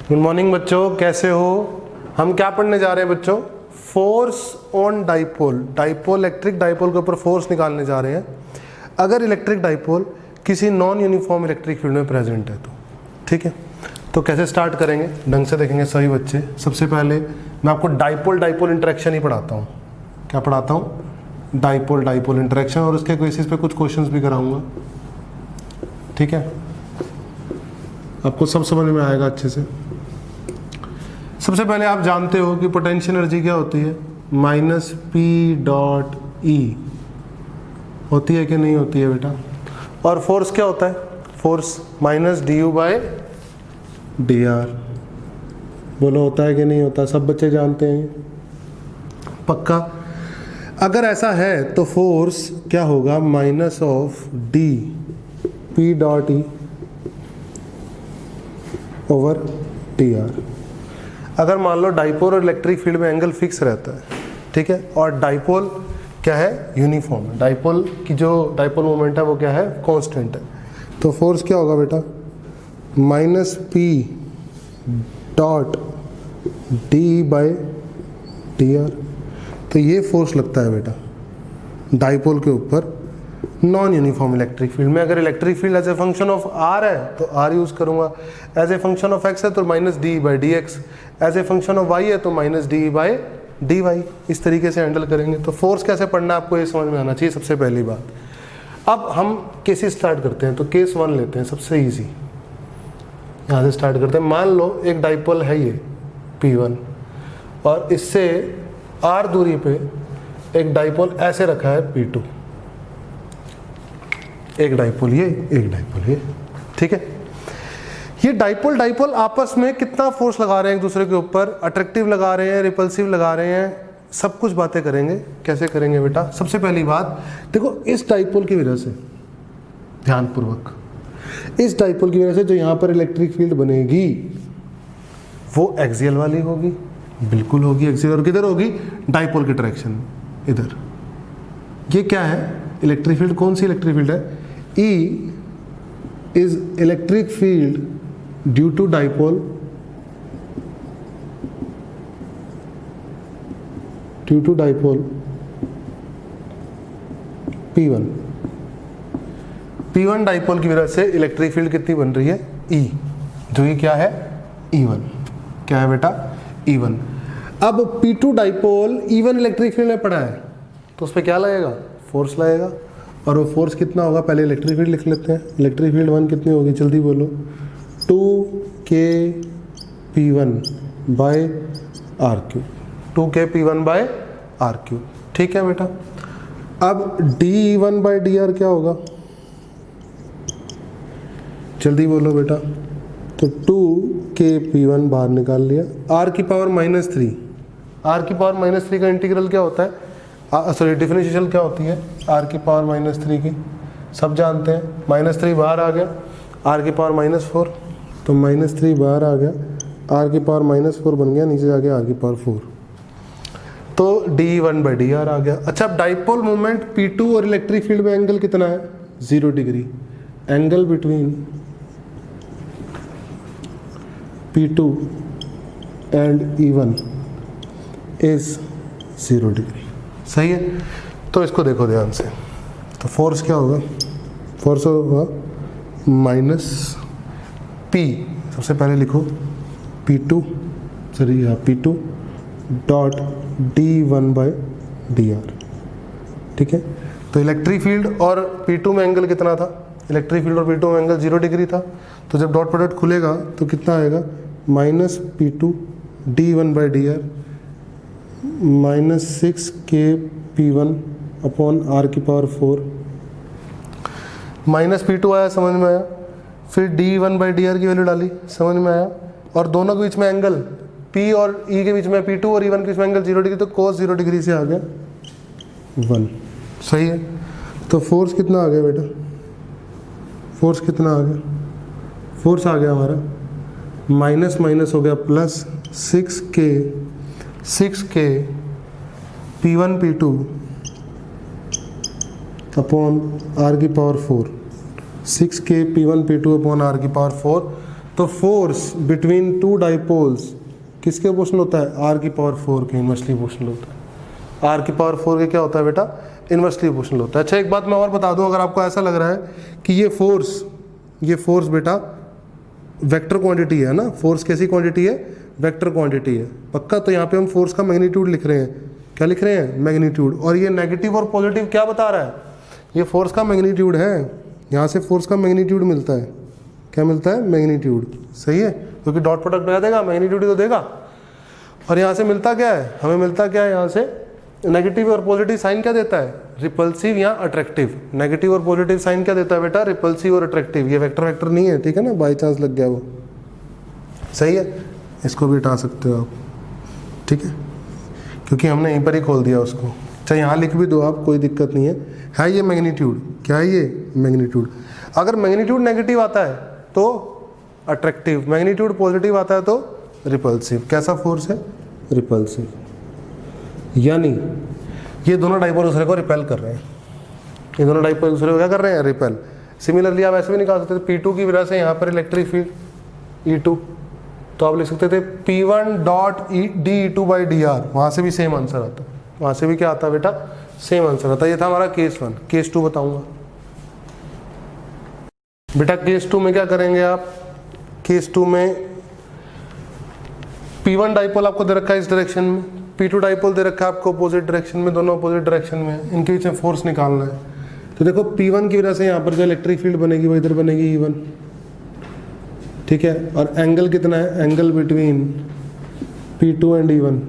Good morning बच्चों, कैसे हो? हम क्या पढ़ने जा रहे हैं बच्चों? Force on dipole. Dipole, electric dipole के ऊपर फोर्स निकालने जा रहे हैं। अगर इलेक्ट्रिक डाइपोल किसी नॉन यूनिफॉर्म इलेक्ट्रिक फील्ड में प्रेजेंट है तो ठीक है। तो कैसे स्टार्ट करेंगे, ढंग से देखेंगे सभी बच्चे। सबसे पहले मैं आपको डाइपोल डाइपोल इंटरेक्शन ही पढ़ाता हूँ। क्या पढ़ाता हूँ? डाइपोल डाइपोल इंटरेक्शन, और उसके बेसिस पे कुछ क्वेश्चंस भी कराऊंगा। ठीक है, आपको सब समझ में आएगा अच्छे से। सबसे पहले आप जानते हो कि पोटेंशियल एनर्जी क्या होती है? माइनस पी डॉट ई होती है कि नहीं होती है बेटा? और फोर्स क्या होता है? Force minus D U by D R. बोलो, होता है कि नहीं होता? सब बच्चे जानते हैं पक्का। अगर ऐसा है तो फोर्स क्या होगा? Minus of D P dot E over T R. अगर मान लो डाइपोल और इलेक्ट्रिक फील्ड में एंगल फिक्स रहता है, ठीक है, और डाइपोल क्या है? यूनिफॉर्म है। डाइपोल की जो डाइपोल मोमेंट है वो क्या है? कांस्टेंट है। तो फोर्स क्या होगा बेटा? Minus P dot D by D R. तो ये फोर्स लगता है बेटा डाइपोल के ऊपर नॉन यूनिफॉर्म इलेक्ट्रिक फील्ड में। अगर electric field as a function of R है तो आर यूज करूंगा, as a function of X है तो minus D by D X, as a function of Y है तो minus D by D Y. इस तरीके से हैंडल करेंगे। तो फोर्स कैसे पढ़ना है आपको ये समझ में आना चाहिए सबसे पहली बात। अब हम केसेस स्टार्ट करते हैं। तो केस 1 लेते हैं, सबसे ईजी। यहाँ से स्टार्ट करते हैं। मान लो एक डाइपोल है ये P1 और इससे r दूरी पे एक डाइपोल ऐसे रखा है P2। एक डाइपोल ये, एक डाइपोल ये, ठीक है। ये डाइपोल डाइपोल आपस में कितना फोर्स लगा रहे हैं एक दूसरे के ऊपर? अट्रैक्टिव लगा रहे हैं, रिपल्सिव लगा रहे हैं, सब कुछ बातें करेंगे। कैसे करेंगे बेटा? सबसे पहली बात देखो, इस डाइपोल की वजह से, ध्यानपूर्वक, इस डाइपोल की वजह से जो यहाँ पर इलेक्ट्रिक फील्ड बनेगी वो एक्सियल वाली होगी, बिल्कुल होगी एक्सियल। और किधर होगी? डाइपोल की डायरेक्शन इधर। ये क्या है? Electric field. कौन सी इलेक्ट्रिक फील्ड है? E is electric field due to dipole P1। P1 dipole की वजह से इलेक्ट्रिक फील्ड कितनी बन रही है? E, जो ये क्या है? E1। क्या है बेटा? E1। अब P2 dipole E1 electric field में पड़ा है तो उस पर क्या लगेगा? फोर्स लगेगा। और वो फोर्स कितना होगा? पहले इलेक्ट्रिक फील्ड लिख लेते हैं। इलेक्ट्रिक फील्ड 1 कितनी होगी? जल्दी बोलो। 2kP1 by R cube. 2kP1 by R cube, ठीक है बेटा। अब D1 बाय डी आर क्या होगा? जल्दी बोलो बेटा। तो 2kP1 बाहर निकाल लिया। r की पावर -3। r की पावर -3 का इंटीग्रल क्या होता है? सॉरी, डिफरेंशियल क्या होती है? r की पावर -3 की सब जानते हैं। -3 बाहर आ गया, r की पावर -4, तो -3 बाहर आ गया, r की पावर -4 बन गया, नीचे जाके r की पावर 4, तो d1 बाई डी आर आ गया। अच्छा, अब डाइपोल मोमेंट P2 और इलेक्ट्रिक फील्ड में एंगल कितना है? 0 degree. Angle between P2 and E1 is 0 degree. सही है। तो इसको देखो ध्यान से। तो फोर्स क्या होगा? फोर्स होगा माइनस P, सबसे पहले लिखो P2, सॉरी यहाँ P2 dot D1 by D are, ठीक है। तो इलेक्ट्रिक फील्ड और P2 में एंगल कितना था? इलेक्ट्रिक फील्ड और P2 में एंगल 0 डिग्री था। तो जब डॉट प्रोडक्ट खुलेगा तो कितना आएगा? Minus P2 D1 by D R -6kP1 upon r की पावर 4। -P2 आया, समझ में आया। फिर D1 बाई डी आर की वैल्यू डाली, समझ में आया। और दोनों के बीच में एंगल P और E के बीच में, P2 और E1 के बीच में एंगल 0 डिग्री, तो cos 0 डिग्री से आ गया 1। सही है। तो फोर्स कितना आ गया बेटा? फोर्स कितना आ गया? फोर्स आ गया हमारा माइनस माइनस हो गया plus 6k P1 P2 upon r की power 4, 6k P1 P2 upon r की पावर 4 तो फोर्स बिटवीन टू डाइपोल्स किसके प्रोपोर्शनल होता है? आर की पावर 4 के इनवर्सली प्रोपोर्शनल होता है। आर की पावर 4 के क्या होता है बेटा? इनवर्सली प्रोपोर्शनल होता है। अच्छा एक बात मैं और बता दूं, अगर आपको ऐसा लग रहा है कि ये फोर्स बेटा वेक्टर क्वांटिटी है ना, फोर्स कैसी क्वांटिटी है? वेक्टर क्वांटिटी है पक्का। तो यहाँ पे हम फोर्स का मैग्नीट्यूड लिख रहे हैं। क्या लिख रहे हैं? मैग्नीट्यूड। और ये नेगेटिव और पॉजिटिव क्या बता रहा है? ये फोर्स का मैग्नीट्यूड है। यहाँ से फोर्स का मैग्नीट्यूड मिलता है। क्या मिलता है? मैग्नीट्यूड। सही है, क्योंकि डॉट प्रोडक्ट में देगा मैग्नीट्यूड ही तो देगा। और यहाँ से मिलता क्या है? हमें मिलता क्या है यहाँ से? नेगेटिव और पॉजिटिव साइन क्या देता है? रिपल्सिव या अट्रैक्टिव। नेगेटिव और पॉजिटिव साइन क्या देता है बेटा? रिपल्सिव और अट्रैक्टिव। ये वेक्टर नहीं है, ठीक है ना, बाई चांस लग गया वो। सही है, इसको भी हटा सकते हो आप, ठीक है, क्योंकि हमने यहीं पर ही खोल दिया उसको। चाहे यहाँ लिख भी दो आप, कोई दिक्कत नहीं है ये मैग्नीट्यूड। क्या है ये? मैग्नीट्यूड। अगर मैग्नीट्यूड नेगेटिव आता है तो अट्रैक्टिव, मैग्नीट्यूड पॉजिटिव आता है तो रिपल्सिव। कैसा फोर्स है? रिपल्सिव। यानी ये दोनों डाइपोल दूसरे को रिपेल कर रहे हैं। ये दोनों डाइपोल दूसरे को क्या कर रहे हैं? रिपेल। सिमिलरली आप ऐसे भी निकाल सकते थे, P2 की वजह से यहाँ पर इलेक्ट्रिक फील्ड E2, तो आप लिख सकते थे P1 dot dE2 by dr। वहाँ से भी सेम आंसर आता, वहाँ से भी क्या आता बेटा? सेम आंसर आता। ये था हमारा केस 1। केस 2 बताऊंगा बेटा। केस 2 में क्या करेंगे आप? केस 2 में P1 डाइपोल आपको दे रखा है इस डायरेक्शन में, P2 डाइपोल दे रखा है आपको अपोजिट डायरेक्शन में, दोनों अपोजिट डायरेक्शन में। इनके बीच में फोर्स निकालना है। तो देखो P1 की वजह से यहाँ पर जो इलेक्ट्रिक फील्ड बनेगी वो इधर बनेगी E1, ठीक है। और एंगल कितना है? Angle between P2 and E1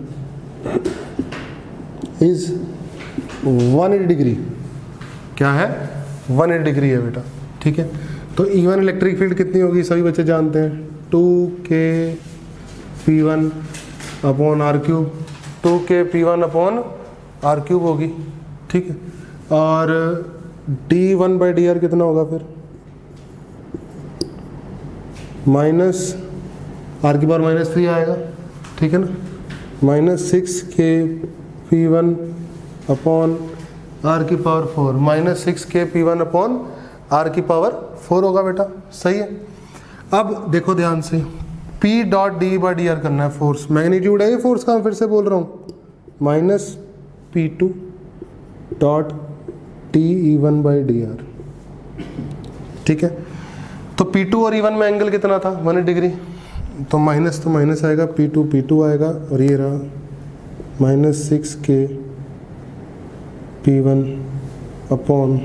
is 180 degree. क्या है? 180 डिग्री है बेटा, ठीक है। तो E1 इलेक्ट्रिक फील्ड कितनी होगी? सभी बच्चे जानते हैं 2K P1 upon R cube. 2K P1 upon R cube होगी, ठीक है। और D1 बाई dr कितना होगा फिर? माइनस R की पावर -3 आएगा, ठीक है ना। -6K P1 अपॉन R की power 4, -6K P1 upon R की पावर 4 होगा बेटा। सही है। अब देखो ध्यान से, P dot D by D are करना है, फोर्स मैग्नीट्यूड है ये फोर्स का, मैं फिर से बोल रहा हूँ, -P2 dot TE1 by D are, ठीक है। तो P2 और E1 में एंगल कितना था? 180 डिग्री। तो माइनस आएगा, P2 आएगा, और ये रहा -6K P1 upon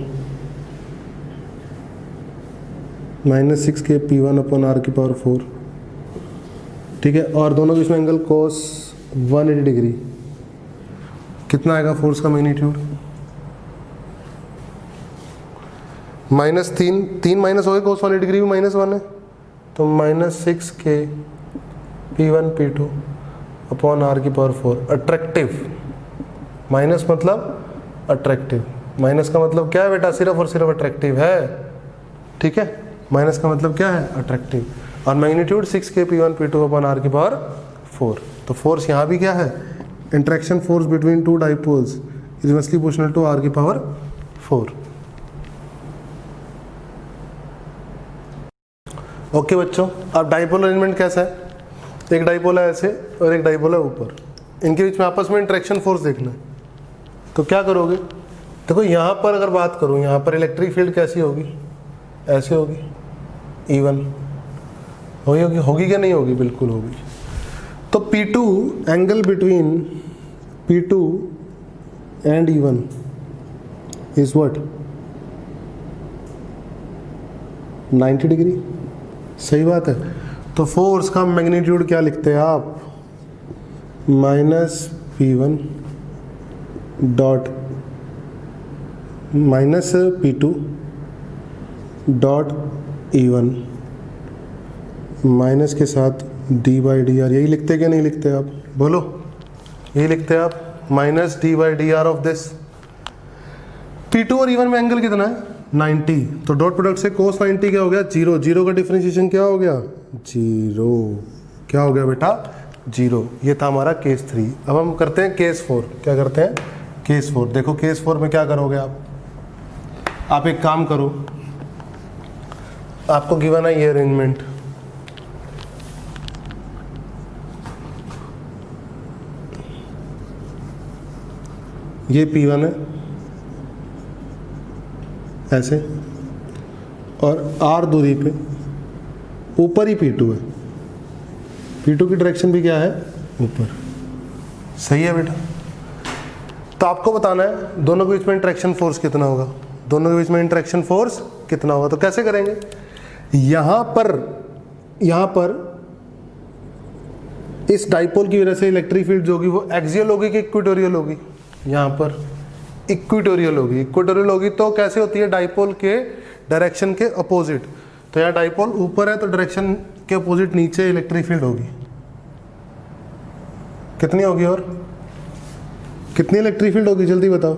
-6K P1 upon R की पावर 4, ठीक है। और दोनों बीच में एंगल cos 180 डिग्री। कितना आएगा फोर्स का मैग्नीट्यूड? -3 माइनस हो गए, cos 180 डिग्री भी -1 है, तो -6K P1 P2 upon R की पावर 4। अट्रैक्टिव, माइनस मतलब अट्रैक्टिव। माइनस का मतलब क्या है बेटा? सिर्फ और सिर्फ अट्रैक्टिव है, ठीक है। माइनस का मतलब क्या है? अट्रैक्टिव। और magnitude 6K P1 P2 upon R की पावर 4। तो फोर्स यहाँ भी क्या है? Interaction force between two dipoles is inversely proportional to R की पावर 4। ओके बच्चों, अब डाइपोल अरेंजमेंट कैसा है? एक डाइपोल है ऐसे और एक डाइपोल है ऊपर, इनके बीच में आपस में इंट्रैक्शन फोर्स देखना है। तो क्या करोगे? देखो यहाँ पर अगर बात करूँ, यहाँ पर इलेक्ट्रिक फील्ड कैसी होगी? ऐसे होगी, E1 होगी क्या? नहीं होगी, बिल्कुल होगी। तो P2 angle between P2 and E1 is what? 90 degree. सही बात है। तो फोर्स का मैग्नीट्यूड क्या लिखते हैं आप? -P1 dot -P2 dot E1 minus के साथ d बाई डी आर। यही लिखते क्या नहीं लिखते आप? बोलो, यही लिखते हैं आप, -d by D are of this. P2 और E1 में एंगल कितना है? 90। तो डॉट प्रोडक्ट से cos 90 क्या हो गया? 0। 0 का डिफरेंशिएशन क्या हो गया? 0। क्या हो गया बेटा? 0। ये था हमारा केस 3। अब हम करते हैं केस 4। क्या करते हैं? केस 4। देखो केस 4 में क्या करोगे आप एक काम करो, आपको गिवन है ये अरेंजमेंट, ये P1 है ऐसे, और R दूरी पे ऊपर ही P2 है। P2 की डायरेक्शन भी क्या है, ऊपर। सही है बेटा। तो आपको बताना है दोनों के बीच में इंटरेक्शन फोर्स कितना होगा, दोनों के बीच में इंटरेक्शन फोर्स कितना होगा। तो कैसे करेंगे, यहां पर इस डाइपोल की वजह से इलेक्ट्रिक फील्ड जो होगी वो एक्सियल होगी कि इक्वेटोरियल होगी, यहां पर इक्वेटोरियल होगी। इक्वेटोरियल होगी तो कैसे होती है, डाइपोल के डायरेक्शन के अपोजिट। तो यहाँ डाइपोल ऊपर है तो डायरेक्शन के अपोजिट नीचे इलेक्ट्रिक फील्ड होगी। कितनी होगी, और कितनी इलेक्ट्रिक फील्ड होगी, जल्दी बताओ।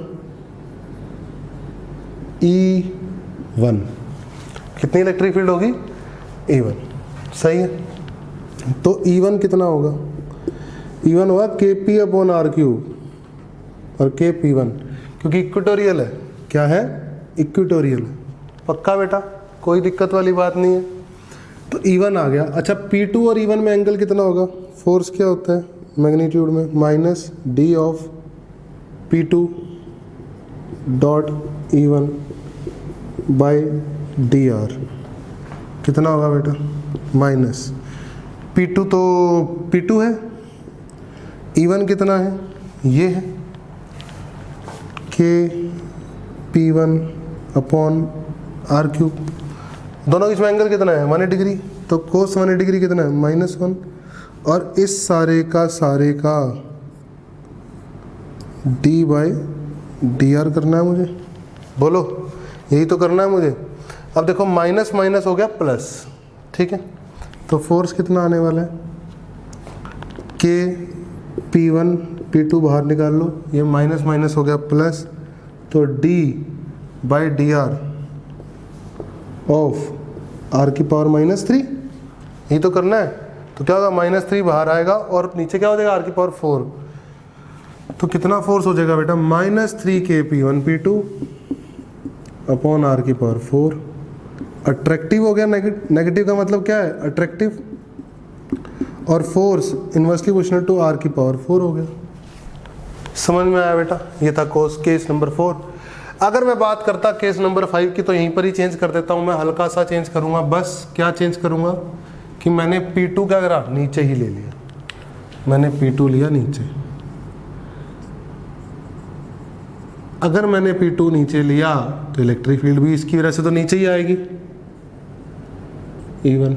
E1, कितनी इलेक्ट्रिक फील्ड होगी, E1। सही है। तो E1 कितना होगा, E1 होगा KP/R3 और KP1, क्योंकि इक्वेटोरियल है। क्या है, इक्वेटोरियल है। पक्का बेटा, कोई दिक्कत वाली बात नहीं है। तो E1 आ गया। अच्छा, P2 और E1 में एंगल कितना होगा, फोर्स क्या होता है मैग्नीट्यूड में, -D of P2 dot E1 by dr। कितना होगा बेटा, माइनस P2 तो P2 है, E1 कितना है, ये है KP1/R3। दोनों के बीच में एंगल कितना है, 180 डिग्री। तो कोस 180 डिग्री कितना है, -1। और इस सारे का D/dr करना है मुझे, बोलो, यही तो करना है मुझे। अब देखो माइनस माइनस हो गया प्लस, ठीक है। तो फोर्स कितना आने वाला है, KP1 P2 बाहर निकाल लो, ये माइनस माइनस हो गया प्लस, तो D/dr ऑफ R⁻³ यही तो करना है। तो क्या होगा, -3 बाहर आएगा और नीचे क्या हो जाएगा, R⁴। तो कितना फोर्स हो जाएगा बेटा, -3 KP1 P2 upon R⁴। Attractive हो गया, नेगेटिव का मतलब क्या है, अट्रैक्टिव, और force inversely proportional to R⁴ हो गया। समझ में आया बेटा, ये था केस नंबर 4। अगर मैं बात करता केस नंबर 5 की, तो यहीं पर ही चेंज कर देता हूँ मैं, हल्का सा चेंज करूँगा। बस क्या चेंज करूँगा कि मैंने P2 क्या करा, नीचे ही ले लिया, मैंने P2 लिया नीचे। अगर मैंने P2 नीचे लिया तो इलेक्ट्रिक फील्ड भी इसकी वजह से तो नीचे ही आएगी, E1।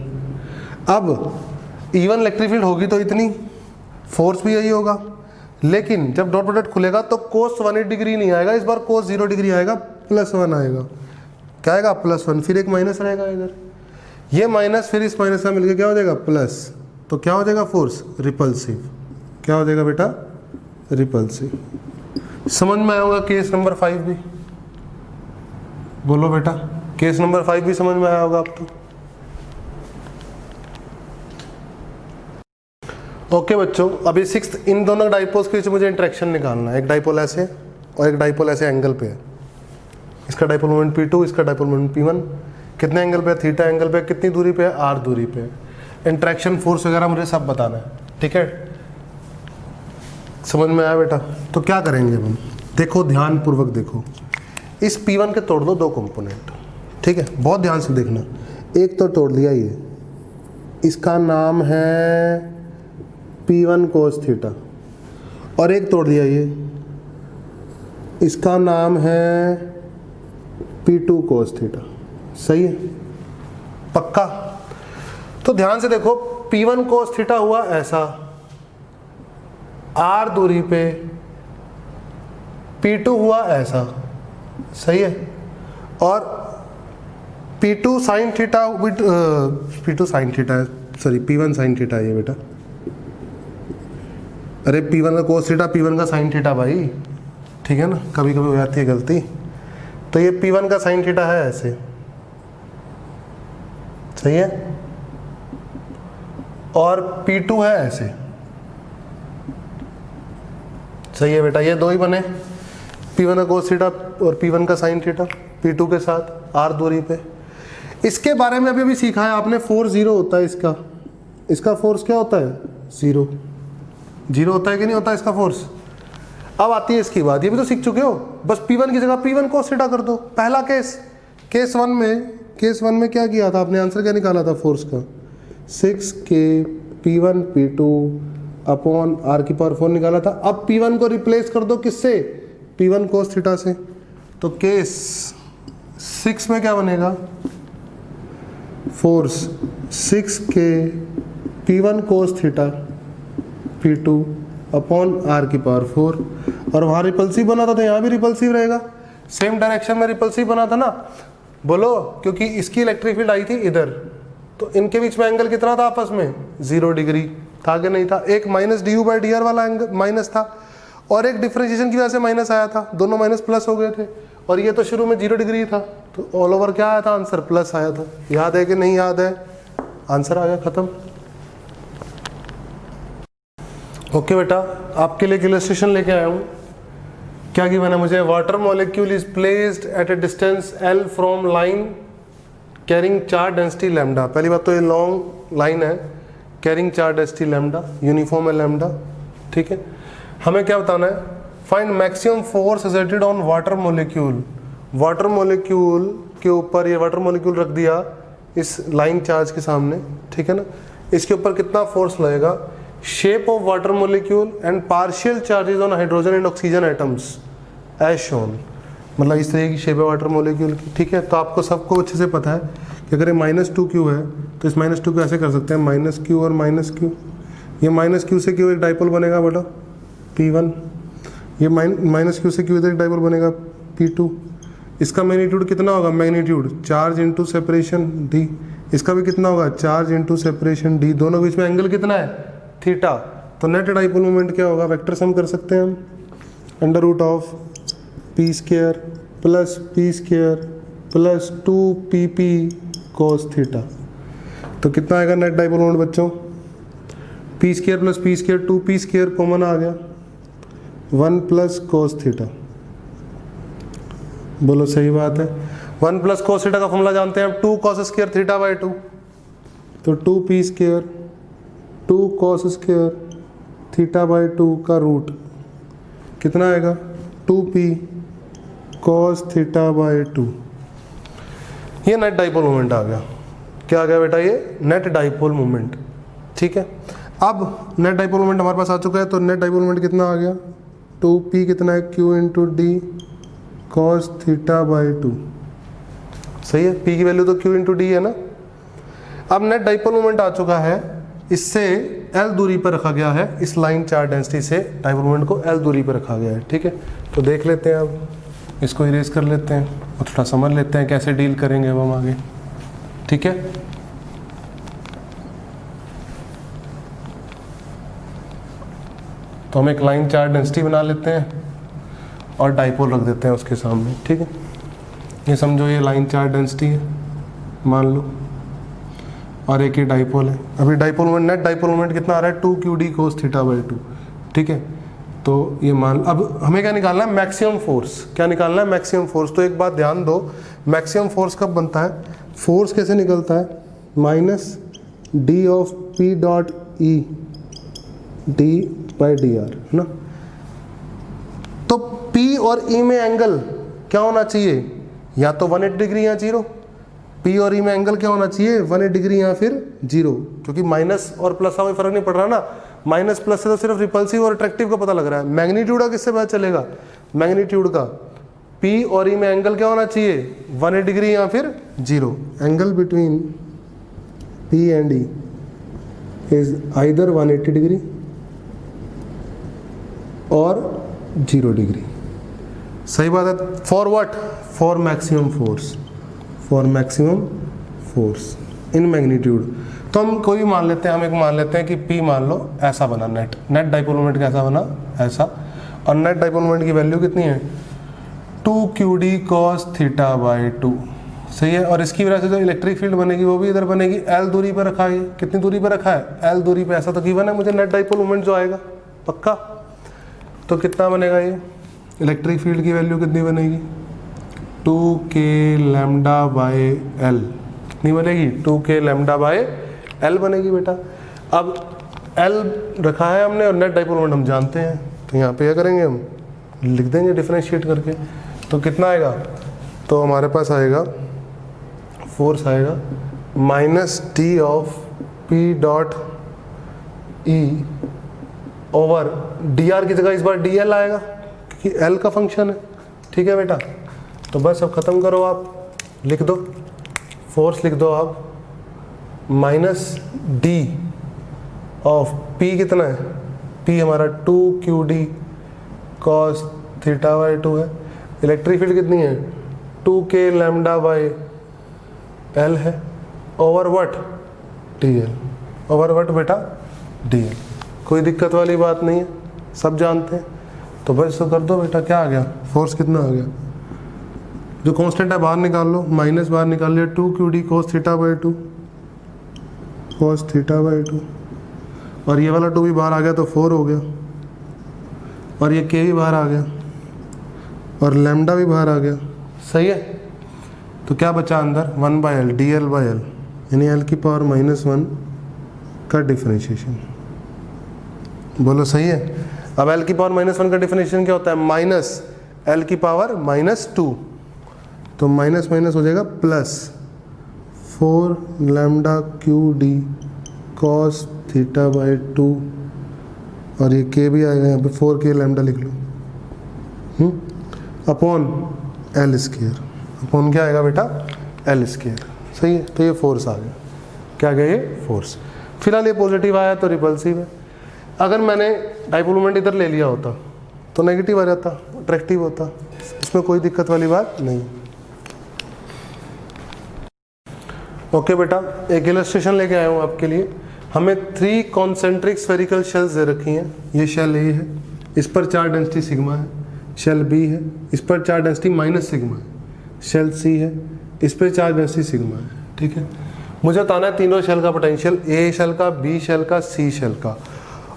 अब E1 इलेक्ट्रिक फील्ड होगी तो इतनी, फोर्स भी यही होगा। लेकिन जब डॉट प्रोडक्ट खुलेगा तो कोस 180 डिग्री नहीं आएगा, इस बार कोस 0 डिग्री आएगा, +1 आएगा। क्या आएगा, +1। फिर एक माइनस रहेगा इधर, ये माइनस फिर इस माइनस का मिलकर क्या हो जाएगा, प्लस। तो क्या हो जाएगा फोर्स, रिपल्सिव। क्या हो जाएगा बेटा, रिपल्सिव। समझ में आया होगा केस नंबर 5 भी, बोलो बेटा, केस नंबर 5 भी समझ में आया होगा आपको। ओके बच्चों, अभी 6th, इन दोनों डाइपोल्स के बीच मुझे इंटरेक्शन निकालना है। एक डाइपोल ऐसे और एक डाइपोल ऐसे एंगल पे है। इसका डाइपोल मोमेंट P2, इसका डाइपोल मोमेंट P1। कितने एंगल पे है, थीटा एंगल पे, कितनी दूरी पे है, R दूरी पे है। इंटरेक्शन फोर्स वगैरह मुझे सब बताना है, ठीक है। समझ में आया बेटा। तो क्या करेंगे हम, देखो ध्यान पूर्वक देखो, इस P1 के तोड़ दो 2 कंपोनेंट, ठीक है, बहुत ध्यान से देखना। एक तो तोड़ लिया ये, इसका नाम है P1 cos थीटा, और एक तोड़ दिया ये, इसका नाम है P2 cos थीटा। सही है, पक्का। तो ध्यान से देखो, P1 cos थीटा हुआ ऐसा, R दूरी पे, P2 हुआ ऐसा, सही है। और P2 sin theta, P2 sin theta है, सॉरी P1 sin थीटा है ये बेटा। अरे P1 का कोस थीटा, P1 का साइन थीटा भाई, ठीक है ना, कभी कभी हो जाती है गलती। तो ये P1 का साइन थीटा है ऐसे, सही है, और P2 है ऐसे, सही है बेटा। ये दो ही बने, P1 का कोस थीटा और P1 का साइन थीटा, P2 के साथ R दूरी पे। इसके बारे में अभी सीखा है आपने, फोर्स 0 होता है इसका फोर्स क्या होता है, 0 होता है कि नहीं होता इसका फोर्स। अब आती है इसकी बात, ये भी तो सीख चुके हो, बस P1 की जगह P1 cos थीटा कर दो। पहला केस वन में क्या किया था आपने, आंसर क्या निकाला था फोर्स का, 6K P1 P2 upon r⁴ निकाला था। अब P1 को रिप्लेस कर दो किससे, P1 cos थीटा से। तो केस 6 में क्या बनेगा, force 6K P1 cos theta P2 upon r⁴, और वहाँ रिपल्सिव बना था तो यहाँ भी रिपल्सिव रहेगा, सेम डायरेक्शन में रिपल्सिव बना था ना, बोलो, क्योंकि इसकी इलेक्ट्रिक फील्ड आई थी इधर, तो इनके बीच में एंगल कितना था आपस में, 0 डिग्री था कि नहीं था। एक माइनस du/dr वाला एंगल माइनस था, और एक डिफरेंशिएशन की वजह से माइनस आया था, दोनों माइनस प्लस हो गए थे, और ये तो शुरू में 0 डिग्री था, तो ऑल ओवर क्या आया था आंसर, प्लस आया था। याद है कि नहीं याद है, आंसर आ गया, खत्म। ओके बेटा, आपके लिए इलस्ट्रेशन लेके आया हूँ। क्या गिवन है मुझे, water molecule is placed at A distance L from line carrying charge density lambda. पहली बात तो ये लॉन्ग लाइन है, carrying charge density lambda, uniform है लैम्डा, ठीक है। हमें क्या बताना है, find maximum force exerted on water molecule. Water molecule के ऊपर, ये वाटर मॉलिक्यूल रख दिया इस लाइन चार्ज के सामने, ठीक है ना, इसके ऊपर कितना फोर्स लगेगा। Shape of water molecule and partial charges on hydrogen and oxygen atoms as shown, मतलब इस तरह की शेप है वाटर मॉलिक्यूल की, ठीक है। तो आपको सबको अच्छे से पता है कि अगर ये -2q है तो इस -2 को ऐसे कर सकते हैं, -q और -q, ये -q से q एक डाइपोल बनेगा बेटा P1, ये -q से q इधर एक डाइपोल बनेगा P2। इसका मैग्नीट्यूड कितना होगा, magnitude charge into separation d, इसका भी कितना होगा, चार्ज इंटू सेपरेशन d, दोनों के बीच में एंगल कितना है, थीटा। तो नेट डाइपोल मोमेंट क्या होगा, वेक्टर सम कर सकते हैं हम, √of p² plus p² plus 2pp cos theta. तो कितना आएगा नेट डाइपोल मोमेंट बच्चों, p² plus p², 2p² common आ गया, 1 प्लस cos थीटा। बोलो सही बात है, 1 प्लस cos थीटा का फॉर्मूला जानते हैं हम, 2 cos² θ/2, तो 2p², 2 cos² θ/2 का रूट कितना आएगा, 2p cos θ/2। ये नेट डाइपोल मोमेंट आ गया। क्या आ गया बेटा, ये नेट डाइपोल मोमेंट, ठीक है। अब नेट डाइपोल मोमेंट हमारे पास आ चुका है, तो नेट डाइपोल मोमेंट कितना आ गया, 2p कितना है, q इंटू डी cos θ/2, सही है। p की वैल्यू तो q इंटू डी है ना। अब नेट डाइपोल मोमेंट आ चुका है, इससे L दूरी पर रखा गया है, इस लाइन चार्ज डेंसिटी से डाइपोल मोमेंट को L दूरी पर रखा गया है, ठीक है। तो देख लेते हैं, अब इसको इरेज कर लेते हैं और थोड़ा समझ लेते हैं कैसे डील करेंगे अब हम आगे, ठीक है। तो हम एक लाइन चार्ज डेंसिटी बना लेते हैं और डाइपोल रख देते हैं उसके सामने, ठीक है। ये समझो ये लाइन चार्ज डेंसिटी है मान लो, और एक ही डाइपोल है। अभी dipole moment, net dipole moment कितना आ रहा है, 2qd cos θ/2, ठीक है। तो ये मान, अब हमें क्या निकालना है, मैक्सिमम फोर्स। क्या निकालना है, मैक्सिमम फोर्स। तो एक बात ध्यान दो, मैक्सिमम फोर्स कब बनता है, फोर्स कैसे निकलता है, -d of p dot e d/dr, है ना। तो p और e में एंगल क्या होना चाहिए, या तो 180 डिग्री या 0। P और E में एंगल क्या होना चाहिए, 180 डिग्री या फिर 0, क्योंकि माइनस और प्लस का कोई फर्क नहीं पड़ रहा ना, माइनस प्लस से तो सिर्फ रिपल्सिव और अट्रैक्टिव का पता लग रहा है। मैग्नीट्यूड का किससे पता चलेगा, मैग्नीट्यूड का। P और E में एंगल क्या होना चाहिए, 180 डिग्री या फिर 0। Angle between P and E is either 180 degree और 0 डिग्री, सही बात है। For what, for maximum force, for maximum force in magnitude. तो हम कोई भी मान लेते हैं, हम एक मान लेते हैं कि P मान लो ऐसा बना, नेट डाइपोल मोमेंट कैसा बना, ऐसा, और नेट डाइपोल मोमेंट की वैल्यू कितनी है, 2qd cos θ/2, सही है। और इसकी वजह से जो इलेक्ट्रिक फील्ड बनेगी वो भी इधर बनेगी, L दूरी पर रखा है। कितनी दूरी पर रखा है, L दूरी पे। ऐसा तो गिवन है मुझे नेट डाइपोल मोमेंट जो आएगा पक्का। तो कितना बनेगा ये, इलेक्ट्रिक फील्ड की वैल्यू कितनी बनेगी, 2k λ/L, कितनी बनेगी, 2k λ/L बनेगी बेटा। अब L रखा है हमने और नेट डाइपोल मोमेंट हम जानते हैं, तो यहाँ पे क्या करेंगे हम, लिख देंगे डिफरेंशिएट करके। तो कितना आएगा, तो हमारे पास आएगा फोर्स आएगा minus D of P dot E over D R की जगह इस बार डी एल आएगा क्योंकि एल का फंक्शन है। ठीक है बेटा, तो बस अब ख़त्म करो, आप लिख दो फोर्स, लिख दो आप माइनस डी ऑफ पी कितना है, पी हमारा 2 cos थीटा बाई 2 है। इलेक्ट्रिक फील्ड कितनी है 2k लैम्डा बाई एल है, over what D L, over what बेटा डी एल। कोई दिक्कत वाली बात नहीं है, सब जानते हैं। तो बस तो कर दो बेटा, क्या आ गया फोर्स कितना आ गया, जो कांस्टेंट है बाहर निकाल लो, माइनस बाहर निकाल लिया 2 cos theta by 2, cos theta by 2, और ये वाला 2 भी बाहर आ गया तो 4 हो गया, और ये k भी बाहर आ गया, और लैम्डा भी बाहर आ गया। सही है, तो क्या बचा अंदर 1/l D L by L, यानी एल की पावर -1 का डिफरेंशिएशन। बोलो सही है। अब एल की पावर -1 का डिफरेंशिएशन क्या होता है, माइनस एल की पावर -2, तो माइनस माइनस हो जाएगा plus 4 lambda Q D cos theta by 2, और ये के भी आएगा यहाँ पे 4k लैम्डा लिख लो, अपॉन एल स्क्वायर, अपॉन क्या आएगा बेटा एल स्क्वायर। सही है, तो ये फोर्स आ गया, क्या गया ये फोर्स। फिलहाल ये पॉजिटिव आया तो रिपल्सिव है। अगर मैंने डाइपोल मोमेंट इधर ले लिया होता तो नेगेटिव आ जाता, अट्रैक्टिव होता, इसमें कोई दिक्कत वाली बात नहीं। ओके बेटा, एक इलस्ट्रेशन लेके आया हूँ आपके लिए। हमें 3 कॉन्सेंट्रिक स्फेरिकल शेल्स दे रखी हैं। ये शेल ए है, इस पर चार्ज डेंसिटी सिग्मा है। शेल बी है, इस पर चार्ज डेंसिटी माइनस सिग्मा है। शेल सी है, इस पर चार्ज डेंसिटी सिग्मा है। ठीक है, मुझे बताना है तीनों शेल का पोटेंशियल, ए शेल का, बी शेल का, सी शेल का।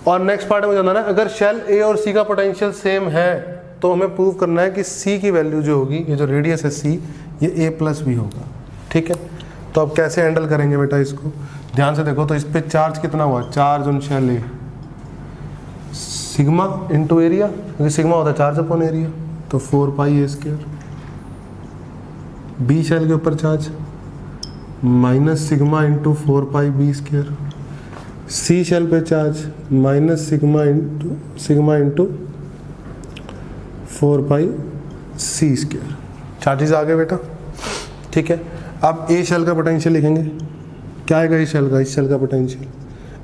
और नेक्स्ट पार्ट में मुझे बताना है अगर शेल ए और सी का पोटेंशियल सेम है तो हमें प्रूव करना है कि सी की वैल्यू जो होगी, ये जो रेडियस है सी, ये ए प्लस बी होगा। ठीक है, तो अब कैसे हैंडल करेंगे बेटा इसको, ध्यान से देखो। तो इस पे चार्ज कितना हुआ, charge on shell A sigma into area, क्योंकि सिग्मा होता है चार्ज अपॉन एरिया, तो 4 पाई ए स्क्वायर। बी शेल के ऊपर charge minus sigma into 4 pi B square. C shell पे charge minus sigma into 4 pi सी स्क्वायर। चार्जेस आ गए बेटा। ठीक है, अब ए शेल का पोटेंशियल लिखेंगे, क्या आएगा ए शेल का, इस शेल का पोटेंशियल,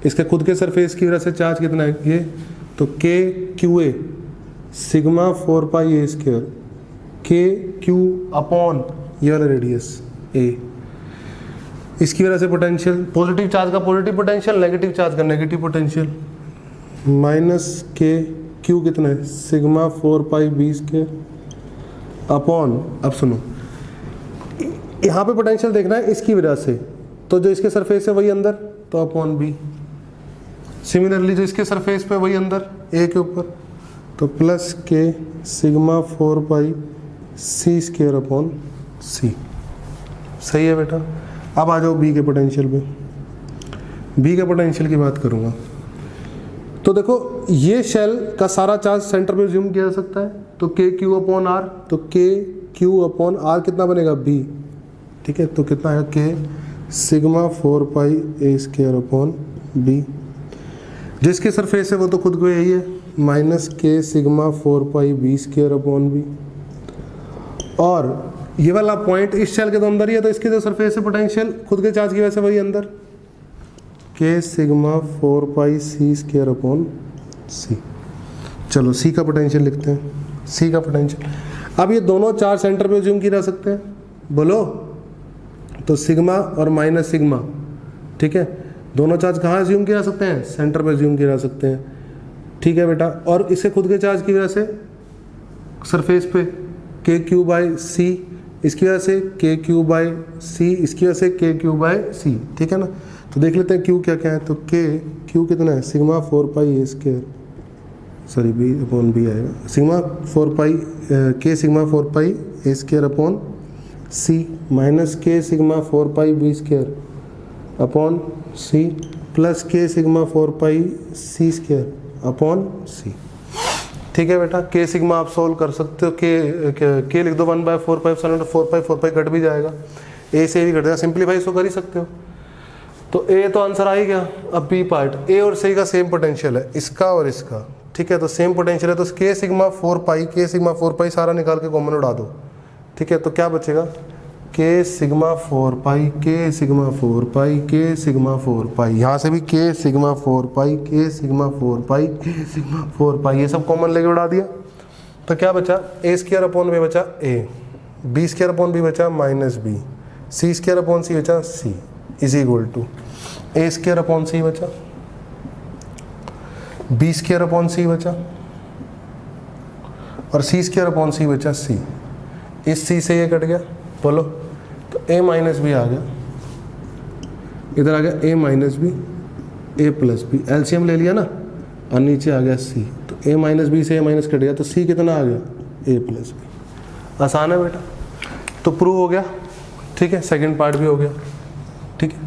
इसके खुद के सरफेस की वजह से चार्ज कितना है ये, तो के Q A sigma 4 pi A square, के क्यू अपॉन ये वाला रेडियस ए, इसकी वजह से पोटेंशियल, पॉजिटिव चार्ज का पॉजिटिव पोटेंशियल, नेगेटिव चार्ज का नेगेटिव पोटेंशियल, माइनस के क्यू कितना है sigma 4 pi B square upon, अब सुनो यहाँ पे पोटेंशियल देखना है इसकी वजह से, तो जो इसके सरफेस है वही अंदर, तो अपॉन बी। सिमिलरली जो इसके सरफेस पे वही अंदर ए के ऊपर, तो प्लस के सिग्मा 4 पाई सी स्क्वायर अपॉन सी। सही है बेटा। अब आ जाओ बी के पोटेंशियल पे। बी के पोटेंशियल की बात करूँगा तो देखो ये शेल का सारा चार्ज सेंटर पे ज्यूम किया जा सकता है, तो के क्यू अपॉन आर, तो के क्यू अपॉन आर कितना बनेगा बी। ठीक है, तो कितना है के सिग्मा 4 पाई ए स्क्वायर अपॉन बी। जिसके सरफेस है वो तो खुद को यही है, minus k sigma 4 pi B square upon B. और ये वाला पॉइंट इस शेल के तो अंदर ही है, तो इसके जो सरफेस है पोटेंशियल खुद के चार्ज की वजह से वही अंदर, के सिग्मा 4 पाई सी स्क्वायर अपॉन सी। चलो सी का पोटेंशियल लिखते हैं, सी का पोटेंशियल। अब ये दोनों चार्ज सेंटर पे ज्यूम किए जा सकते हैं, बोलो, तो सिग्मा और माइनस सिग्मा। ठीक है, दोनों चार्ज कहाँ ज्यूम किए जा सकते हैं, सेंटर पे ज्यूम किए जा सकते हैं। ठीक है बेटा, और इससे खुद के चार्ज की वजह से सरफेस पे के क्यू बाई सी, इसकी वजह से के क्यू बाई सी, इसकी वजह से के क्यू बाई सी। ठीक है ना, तो देख लेते हैं क्यू क्या क्या है। तो के क्यू कितना है सिग्मा 4 पाई ए square, sorry b upon b आएगा, sigma 4 pi k sigma 4 pi ए square upon c, minus k sigma 4 pi B square upon c, plus k sigma 4 pi सी स्क्वायर अपॉन सी। ठीक है बेटा, के sigma आप solve कर सकते हो, के लिख दो 1/4 4 कट भी जाएगा, ए से भी कट जाएगा, सिंप्लीफाई तो कर ही सकते हो। तो ए तो आंसर आ ही गया। अब बी पार्ट, ए और सी का सेम पोटेंशियल है, इसका और इसका, ठीक है, तो सेम पोटेंशियल है, तो के सिग्मा 4 पाई सारा निकाल के कॉमन उड़ा दो, ठीक है, तो क्या बचेगा के sigma 4 pi, k sigma 4 pi, k sigma 4 पाई, यहाँ से भी के sigma 4 pi, k sigma 4 pi, k sigma 4 पाई, ये सब कॉमन लेके उड़ा दिया, तो क्या बचा ए स्क्वायर अपॉन बी बचा a, b square upon b बचा minus b, c square upon c बचा c is equal to a square upon c बचा, बी स्क्वायर अपॉन सी बचा और सी स्क्वायर अपॉन सी बचा सी, इस सी से ये कट गया, बोलो, तो a माइनस बी आ गया, इधर आ गया a minus B, A plus B, LCM ले लिया ना, और नीचे आ गया c, तो a माइनस बी से a माइनस कट गया, तो c कितना आ गया a प्लस बी। आसान है बेटा, तो प्रूव हो गया, ठीक है, सेकंड पार्ट भी हो गया, ठीक है।